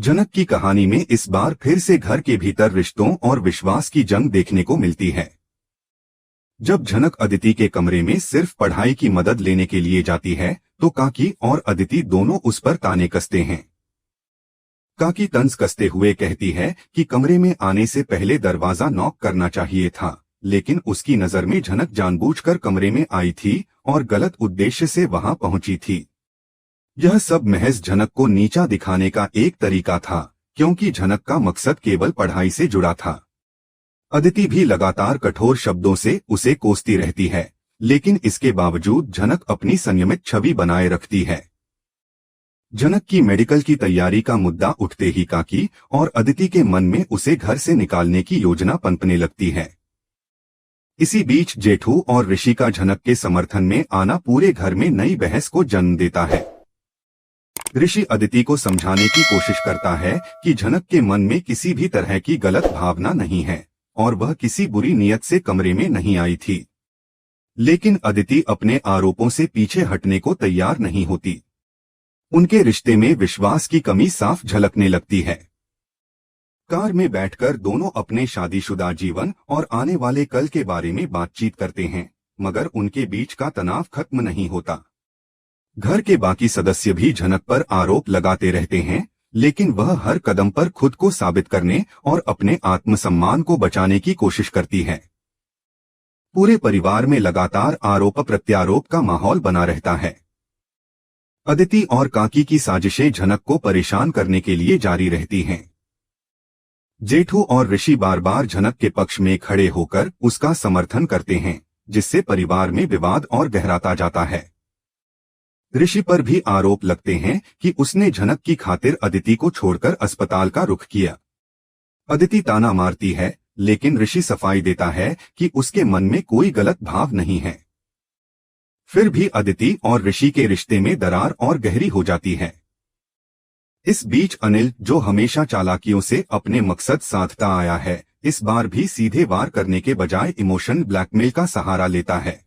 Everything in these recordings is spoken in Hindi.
जनक की कहानी में इस बार फिर से घर के भीतर रिश्तों और विश्वास की जंग देखने को मिलती है। जब जनक अदिति के कमरे में सिर्फ पढ़ाई की मदद लेने के लिए जाती है तो काकी और अदिति दोनों उस पर ताने कसते हैं। काकी तंज कसते हुए कहती है कि कमरे में आने से पहले दरवाजा नॉक करना चाहिए था, लेकिन उसकी नजर में जनक जानबूझकर कमरे में आई थी और गलत उद्देश्य से वहां पहुंची थी। यह सब महज जनक को नीचा दिखाने का एक तरीका था, क्योंकि जनक का मकसद केवल पढ़ाई से जुड़ा था। अदिति भी लगातार कठोर शब्दों से उसे कोसती रहती है, लेकिन इसके बावजूद जनक अपनी संयमित छवि बनाए रखती है। जनक की मेडिकल की तैयारी का मुद्दा उठते ही काकी और अदिति के मन में उसे घर से निकालने की योजना पनपने लगती है। इसी बीच जेठू और ऋषि का जनक के समर्थन में आना पूरे घर में नई बहस को जन्म देता है। ऋषि अदिति को समझाने की कोशिश करता है कि जनक के मन में किसी भी तरह की गलत भावना नहीं है और वह किसी बुरी नीयत से कमरे में नहीं आई थी, लेकिन अदिति अपने आरोपों से पीछे हटने को तैयार नहीं होती। उनके रिश्ते में विश्वास की कमी साफ झलकने लगती है। कार में बैठकर दोनों अपने शादीशुदा जीवन और आने वाले कल के बारे में बातचीत करते हैं, मगर उनके बीच का तनाव खत्म नहीं होता। घर के बाकी सदस्य भी जनक पर आरोप लगाते रहते हैं, लेकिन वह हर कदम पर खुद को साबित करने और अपने आत्मसम्मान को बचाने की कोशिश करती है। पूरे परिवार में लगातार आरोप प्रत्यारोप का माहौल बना रहता है। अदिति और काकी की साजिशें जनक को परेशान करने के लिए जारी रहती हैं। जेठू और ऋषि बार बार जनक के पक्ष में खड़े होकर उसका समर्थन करते हैं, जिससे परिवार में विवाद और गहराता जाता है। ऋषि पर भी आरोप लगते हैं कि उसने जनक की खातिर अदिति को छोड़कर अस्पताल का रुख किया। अदिति ताना मारती है, लेकिन ऋषि सफाई देता है कि उसके मन में कोई गलत भाव नहीं है। फिर भी अदिति और ऋषि के रिश्ते में दरार और गहरी हो जाती है। इस बीच अनिल, जो हमेशा चालाकियों से अपने मकसद साधता आया है, इस बार भी सीधे वार करने के बजाय इमोशन ब्लैकमेल का सहारा लेता है।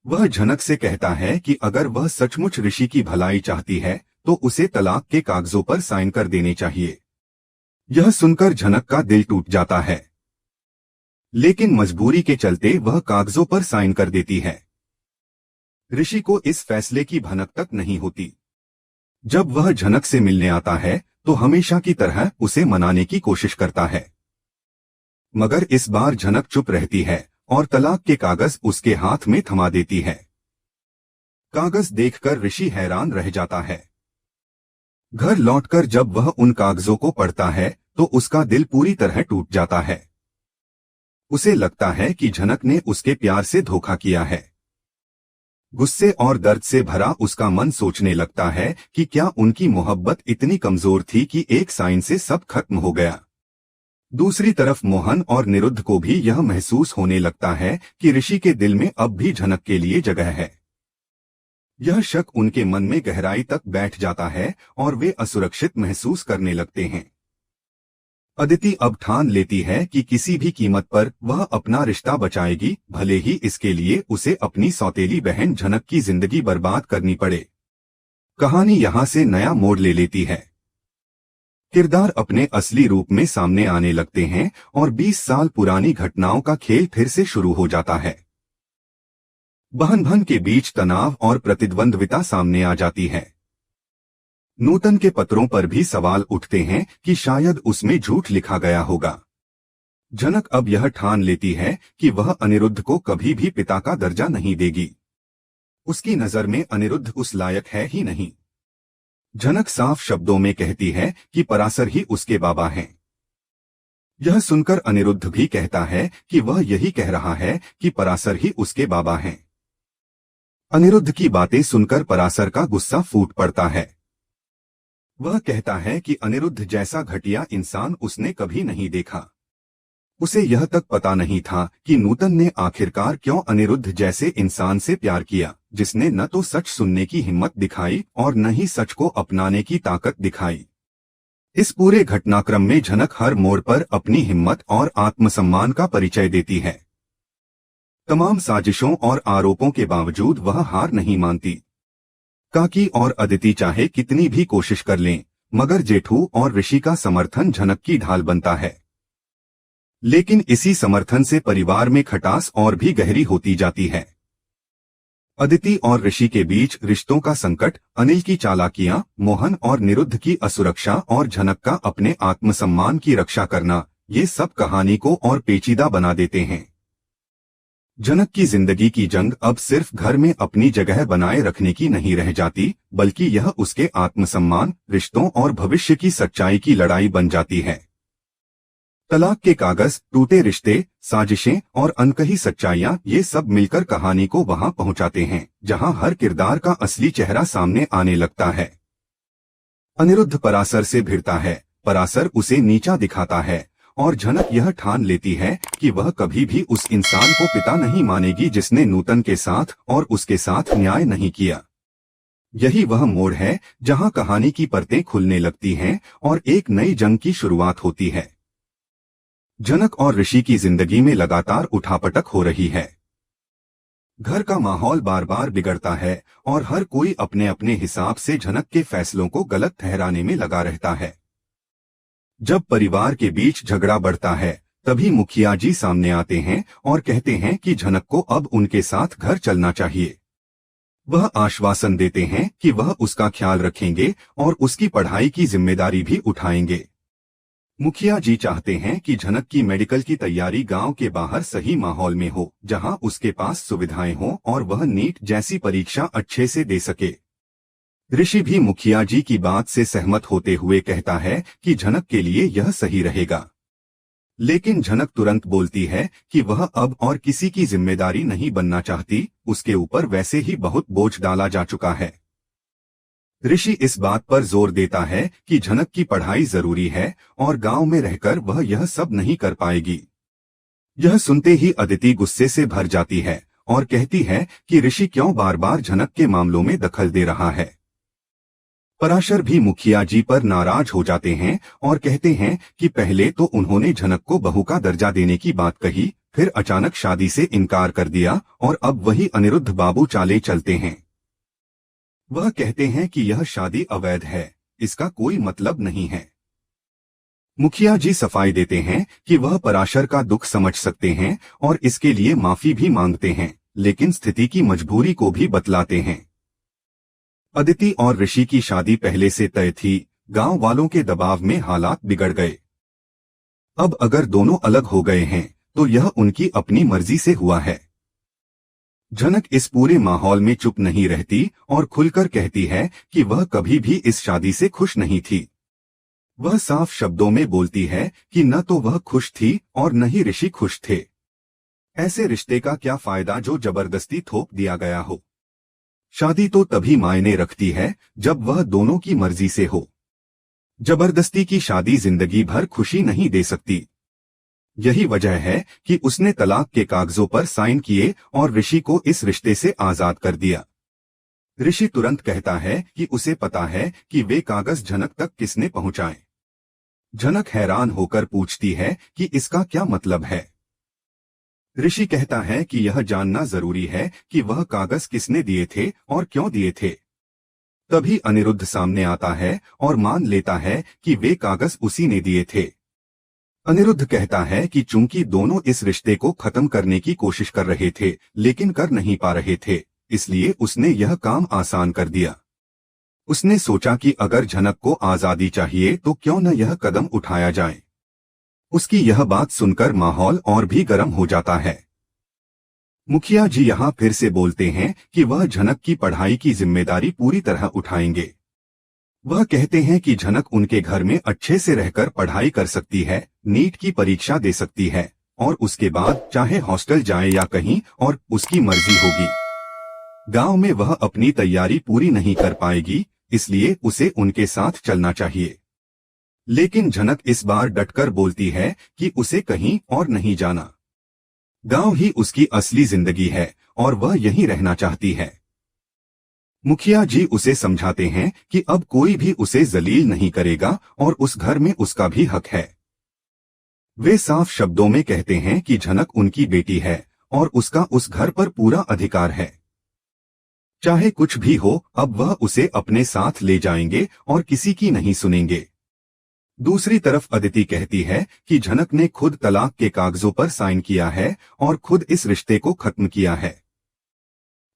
वह जनक से कहता है कि अगर वह सचमुच ऋषि की भलाई चाहती है तो उसे तलाक के कागजों पर साइन कर देने चाहिए। यह सुनकर जनक का दिल टूट जाता है, लेकिन मजबूरी के चलते वह कागजों पर साइन कर देती है। ऋषि को इस फैसले की भनक तक नहीं होती। जब वह जनक से मिलने आता है तो हमेशा की तरह उसे मनाने की कोशिश करता है, मगर इस बार जनक चुप रहती है और तलाक के कागज उसके हाथ में थमा देती है। कागज देखकर ऋषि हैरान रह जाता है। घर लौटकर जब वह उन कागजों को पढ़ता है तो उसका दिल पूरी तरह टूट जाता है। उसे लगता है कि जनक ने उसके प्यार से धोखा किया है। गुस्से और दर्द से भरा उसका मन सोचने लगता है कि क्या उनकी मोहब्बत इतनी कमजोर थी कि एक साइन से सब खत्म हो गया। दूसरी तरफ मोहन और निरुद्ध को भी यह महसूस होने लगता है कि ऋषि के दिल में अब भी जनक के लिए जगह है। यह शक उनके मन में गहराई तक बैठ जाता है और वे असुरक्षित महसूस करने लगते हैं। अदिति अब ठान लेती है कि किसी भी कीमत पर वह अपना रिश्ता बचाएगी, भले ही इसके लिए उसे अपनी सौतेली बहन जनक की जिंदगी बर्बाद करनी पड़े। कहानी यहाँ से नया मोड़ ले लेती है। किरदार अपने असली रूप में सामने आने लगते हैं और 20 साल पुरानी घटनाओं का खेल फिर से शुरू हो जाता है। बहन के बीच तनाव और प्रतिद्वंद्विता सामने आ जाती है। नूतन के पत्रों पर भी सवाल उठते हैं कि शायद उसमें झूठ लिखा गया होगा। जनक अब यह ठान लेती है कि वह अनिरुद्ध को कभी भी पिता का दर्जा नहीं देगी। उसकी नजर में अनिरुद्ध उस लायक है ही नहीं। जनक साफ शब्दों में कहती है कि पराशर ही उसके बाबा हैं। यह सुनकर अनिरुद्ध भी कहता है कि वह यही कह रहा है कि पराशर ही उसके बाबा हैं। अनिरुद्ध की बातें सुनकर पराशर का गुस्सा फूट पड़ता है। वह कहता है कि अनिरुद्ध जैसा घटिया इंसान उसने कभी नहीं देखा। उसे यह तक पता नहीं था कि नूतन ने आखिरकार क्यों अनिरुद्ध जैसे इंसान से प्यार किया, जिसने न तो सच सुनने की हिम्मत दिखाई और न ही सच को अपनाने की ताकत दिखाई। इस पूरे घटनाक्रम में जनक हर मोड़ पर अपनी हिम्मत और आत्मसम्मान का परिचय देती है। तमाम साजिशों और आरोपों के बावजूद वह हार नहीं मानती। काकी और अदिति चाहे कितनी भी कोशिश कर लें, मगर जेठू और ऋषि का समर्थन झनक की ढाल बनता है। लेकिन इसी समर्थन से परिवार में खटास और भी गहरी होती जाती है। अदिति और ऋषि के बीच रिश्तों का संकट, अनिल की चालाकियां, मोहन और निरुद्ध की असुरक्षा और झनक का अपने आत्मसम्मान की रक्षा करना, ये सब कहानी को और पेचीदा बना देते हैं। झनक की जिंदगी की जंग अब सिर्फ घर में अपनी जगह बनाए रखने की नहीं रह जाती, बल्कि यह उसके आत्मसम्मान, रिश्तों और भविष्य की सच्चाई की लड़ाई बन जाती है। तलाक के कागज, टूटे रिश्ते, साजिशें और अनकही सच्चाइयां, ये सब मिलकर कहानी को वहां पहुंचाते हैं जहां हर किरदार का असली चेहरा सामने आने लगता है। अनिरुद्ध पराशर से भिड़ता है, पराशर उसे नीचा दिखाता है और झनक यह ठान लेती है कि वह कभी भी उस इंसान को पिता नहीं मानेगी जिसने नूतन के साथ और उसके साथ न्याय नहीं किया। यही वह मोड़ है जहां कहानी की परतें खुलने लगती हैं और एक नई जंग की शुरुआत होती है। झनक और ऋषि की जिंदगी में लगातार उठापटक हो रही है। घर का माहौल बार बार बिगड़ता है और हर कोई अपने अपने हिसाब से झनक के फैसलों को गलत ठहराने में लगा रहता है। जब परिवार के बीच झगड़ा बढ़ता है, तभी मुखिया जी सामने आते हैं और कहते हैं कि झनक को अब उनके साथ घर चलना चाहिए। वह आश्वासन देते हैं कि वह उसका ख्याल रखेंगे और उसकी पढ़ाई की जिम्मेदारी भी उठाएंगे। मुखिया जी चाहते हैं कि झनक की मेडिकल की तैयारी गांव के बाहर सही माहौल में हो, जहां उसके पास सुविधाएं हों और वह नीट जैसी परीक्षा अच्छे से दे सके। ऋषि भी मुखिया जी की बात से सहमत होते हुए कहता है कि झनक के लिए यह सही रहेगा। लेकिन झनक तुरंत बोलती है कि वह अब और किसी की जिम्मेदारी नहीं बनना चाहती, उसके ऊपर वैसे ही बहुत बोझ डाला जा चुका है। ऋषि इस बात पर जोर देता है कि झनक की पढ़ाई जरूरी है और गांव में रहकर वह यह सब नहीं कर पाएगी। यह सुनते ही अदिति गुस्से से भर जाती है और कहती है कि ऋषि क्यों बार बार झनक के मामलों में दखल दे रहा है। पराशर भी मुखिया जी पर नाराज हो जाते हैं और कहते हैं कि पहले तो उन्होंने झनक को बहू का दर्जा देने की बात कही, फिर अचानक शादी से इनकार कर दिया और अब वही अनिरुद्ध बाबू चाले चलते हैं। वह कहते हैं कि यह शादी अवैध है, इसका कोई मतलब नहीं है। मुखिया जी सफाई देते हैं कि वह पराशर का दुख समझ सकते हैं और इसके लिए माफी भी मांगते हैं, लेकिन स्थिति की मजबूरी को भी बतलाते हैं। अदिति और ऋषि की शादी पहले से तय थी, गांव वालों के दबाव में हालात बिगड़ गए। अब अगर दोनों अलग हो गए हैं तो यह उनकी अपनी मर्जी से हुआ है। झनक इस पूरे माहौल में चुप नहीं रहती और खुलकर कहती है कि वह कभी भी इस शादी से खुश नहीं थी। वह साफ शब्दों में बोलती है कि न तो वह खुश थी और न ही ऋषि खुश थे। ऐसे रिश्ते का क्या फायदा जो जबरदस्ती थोप दिया गया हो। शादी तो तभी मायने रखती है जब वह दोनों की मर्जी से हो। जबरदस्ती की शादी जिंदगी भर खुशी नहीं दे सकती। यही वजह है कि उसने तलाक के कागजों पर साइन किए और ऋषि को इस रिश्ते से आजाद कर दिया। ऋषि तुरंत कहता है कि उसे पता है कि वे कागज झनक तक किसने पहुंचाए। झनक हैरान होकर पूछती है कि इसका क्या मतलब है। ऋषि कहता है कि यह जानना जरूरी है कि वह कागज किसने दिए थे और क्यों दिए थे। तभी अनिरुद्ध सामने आता है और मान लेता है कि वे कागज उसी ने दिए थे। अनिरुद्ध कहता है कि चूंकि दोनों इस रिश्ते को खत्म करने की कोशिश कर रहे थे लेकिन कर नहीं पा रहे थे, इसलिए उसने यह काम आसान कर दिया। उसने सोचा कि अगर झनक को आजादी चाहिए तो क्यों न यह कदम उठाया जाए। उसकी यह बात सुनकर माहौल और भी गर्म हो जाता है। मुखिया जी यहाँ फिर से बोलते हैं कि वह झनक की पढ़ाई की जिम्मेदारी पूरी तरह उठाएंगे। वह कहते हैं कि झनक उनके घर में अच्छे से रहकर पढ़ाई कर सकती है, नीट की परीक्षा दे सकती है और उसके बाद चाहे हॉस्टल जाए या कहीं और उसकी मर्जी होगी। गांव में वह अपनी तैयारी पूरी नहीं कर पाएगी, इसलिए उसे उनके साथ चलना चाहिए। लेकिन झनक इस बार डटकर बोलती है कि उसे कहीं और नहीं जाना। गांव ही उसकी असली जिंदगी है और वह यहीं रहना चाहती है। मुखिया जी उसे समझाते हैं कि अब कोई भी उसे जलील नहीं करेगा और उस घर में उसका भी हक है। वे साफ शब्दों में कहते हैं कि झनक उनकी बेटी है और उसका उस घर पर पूरा अधिकार है। चाहे कुछ भी हो, अब वह उसे अपने साथ ले जाएंगे और किसी की नहीं सुनेंगे। दूसरी तरफ अदिति कहती है कि झनक ने खुद तलाक के कागजों पर साइन किया है और खुद इस रिश्ते को खत्म किया है।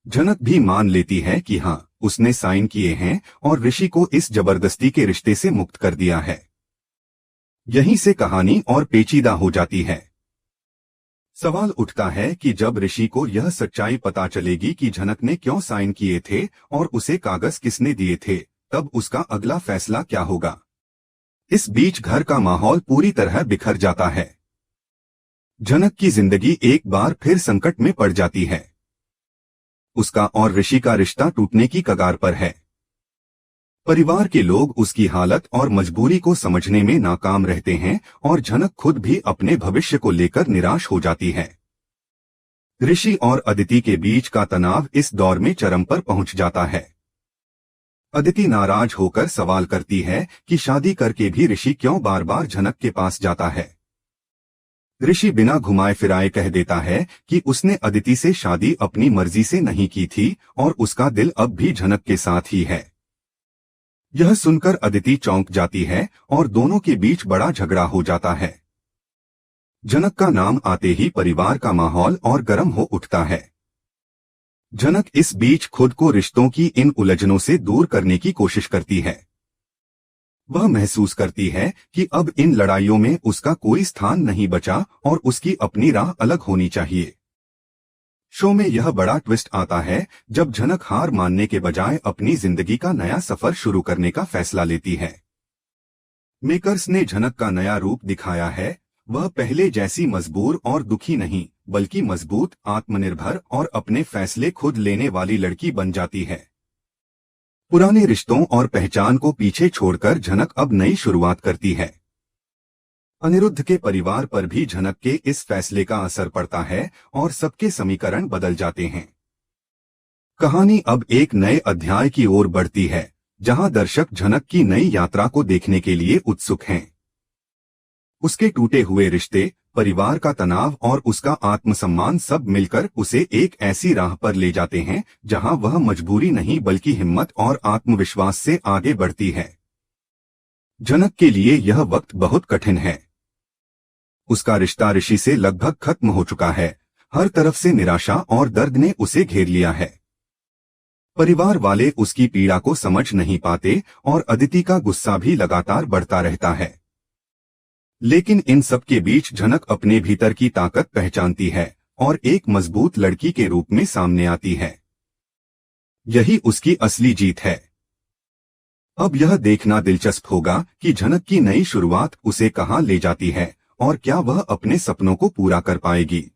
झनक भी मान लेती है कि हाँ, उसने साइन किए हैं और ऋषि को इस जबरदस्ती के रिश्ते से मुक्त कर दिया है। यहीं से कहानी और पेचीदा हो जाती है। सवाल उठता है कि जब ऋषि को यह सच्चाई पता चलेगी कि झनक ने क्यों साइन किए थे और उसे कागज किसने दिए थे, तब उसका अगला फैसला क्या होगा। इस बीच घर का माहौल पूरी तरह बिखर जाता है। झनक की जिंदगी एक बार फिर संकट में पड़ जाती है। उसका और ऋषि का रिश्ता टूटने की कगार पर है। परिवार के लोग उसकी हालत और मजबूरी को समझने में नाकाम रहते हैं और झनक खुद भी अपने भविष्य को लेकर निराश हो जाती है। ऋषि और अदिति के बीच का तनाव इस दौर में चरम पर पहुंच जाता है। अदिति नाराज होकर सवाल करती है कि शादी करके भी ऋषि क्यों बार बार झनक के पास जाता है। ऋषि बिना घुमाए फिराए कह देता है कि उसने अदिति से शादी अपनी मर्जी से नहीं की थी और उसका दिल अब भी झनक के साथ ही है। यह सुनकर अदिति चौंक जाती है और दोनों के बीच बड़ा झगड़ा हो जाता है। झनक का नाम आते ही परिवार का माहौल और गर्म हो उठता है। झनक इस बीच खुद को रिश्तों की इन उलझनों से दूर करने की कोशिश करती है। वह महसूस करती है कि अब इन लड़ाइयों में उसका कोई स्थान नहीं बचा और उसकी अपनी राह अलग होनी चाहिए। शो में यह बड़ा ट्विस्ट आता है जब झनक हार मानने के बजाय अपनी जिंदगी का नया सफर शुरू करने का फैसला लेती है। मेकर्स ने झनक का नया रूप दिखाया है। वह पहले जैसी मजबूर और दुखी नहीं, बल्कि मजबूत, आत्मनिर्भर और अपने फैसले खुद लेने वाली लड़की बन जाती है। पुराने रिश्तों और पहचान को पीछे छोड़कर झनक अब नई शुरुआत करती है। अनिरुद्ध के परिवार पर भी झनक के इस फैसले का असर पड़ता है और सबके समीकरण बदल जाते हैं। कहानी अब एक नए अध्याय की ओर बढ़ती है, जहां दर्शक झनक की नई यात्रा को देखने के लिए उत्सुक हैं। उसके टूटे हुए रिश्ते, परिवार का तनाव और उसका आत्मसम्मान सब मिलकर उसे एक ऐसी राह पर ले जाते हैं जहां वह मजबूरी नहीं बल्कि हिम्मत और आत्मविश्वास से आगे बढ़ती है। झनक के लिए यह वक्त बहुत कठिन है। उसका रिश्ता ऋषि से लगभग खत्म हो चुका है। हर तरफ से निराशा और दर्द ने उसे घेर लिया है। परिवार वाले उसकी पीड़ा को समझ नहीं पाते और अदिति का गुस्सा भी लगातार बढ़ता रहता है। लेकिन इन सब के बीच झनक अपने भीतर की ताकत पहचानती है और एक मजबूत लड़की के रूप में सामने आती है। यही उसकी असली जीत है। अब यह देखना दिलचस्प होगा कि झनक की नई शुरुआत उसे कहां ले जाती है और क्या वह अपने सपनों को पूरा कर पाएगी।